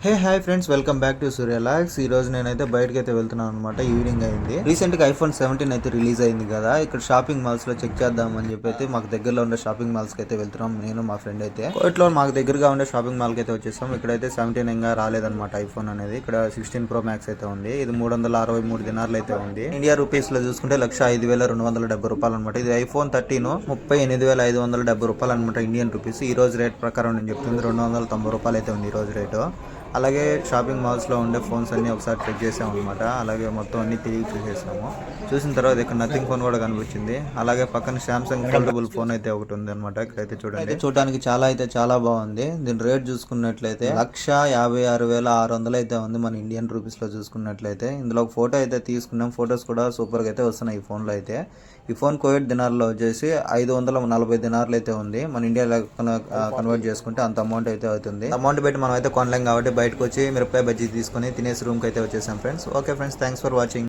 Hi friends, welcome back to Suryalogs. ఈ రోజు నేనైతే బయటకి అయితే వెళ్తున్నాను అనమాట. ఈవినింగ్ అయింది. రీసెంట్ గా iPhone 17 అయితే రిలీజ్ అయింది కదా. ఇక్కడ షాపింగ్ మాల్స్ లో చెక్ చేద్దాం అని చెప్పి అయితే మాకు దగ్గరలో ఉండే షాపింగ్ మాల్స్ కి అయితే వెళ్తున్నాం. నేను మా ఫ్రెండ్ అయితే కోట్లో మాకు దగ్గరగా ఉండే షాపింగ్ మాల్ కి అయితే వచ్చేసాం. ఇక్కడైతే 17 ఇంకా రాలేదన్నమాట ఐఫోన్ అనేది. ఇక్కడ 16 Pro Max అయితే ఉంది. ఇది 363 దినార్లు అయితే ఉంది. ఇండియా రూపీస్ లో చూసుకుంటే 1,05,270 రూపాయలు అనమాట. ఇది iPhone 13 38,570 రూపాయలు అనమాట ఇండియన్ రూపీస్. ఈ రోజు రేట్ ప్రకారం నేను చెప్తుంది 290 రూపాయలు అయితే ఉంది ఈ రోజు రేటు. అలాగే షాపింగ్ మాల్స్లో ఉండే ఫోన్స్ అన్నీ ఒకసారి చెక్ చేసాం అనమాట. అలాగే మొత్తం అన్ని తిరిగి చూసేసాము. చూసిన తర్వాత ఇక్కడ నథింగ్ ఫోన్ కూడా కనిపించింది. అలాగే పక్కన శాంసంగ్ ఫోల్డబుల్ ఫోన్ అయితే ఒకటి ఉంది అనమాట. ఇక్కడైతే చూడడానికి చాలా బాగుంది. దీని రేట్ చూసుకున్నట్లయితే 1,56,600 అయితే ఉంది మన ఇండియన్ రూపీస్ లో చూసుకున్నట్లయితే. ఇందులో ఒక ఫోటో అయితే తీసుకున్నాం. ఫొటోస్ కూడా సూపర్ గా అయితే వస్తున్నాయి ఈ ఫోన్ లో అయితే. ఈ ఫోన్ కోవిడ్ దినార్లో వచ్చేసి 540 దినార్లు అయితే ఉంది. మన ఇండియా కన్వర్ట్ చేసుకుంటే అంత అమౌంట్ అయితే అవుతుంది. అమౌంట్ పెట్టి మనం అయితే కొనలేం కాబట్టి బయటకు వచ్చి మిరపకాయ బజ్జీ తీసుకొని తినేసి రూమ్కి అయితే వచ్చేసాం friends. Okay friends, thanks for watching.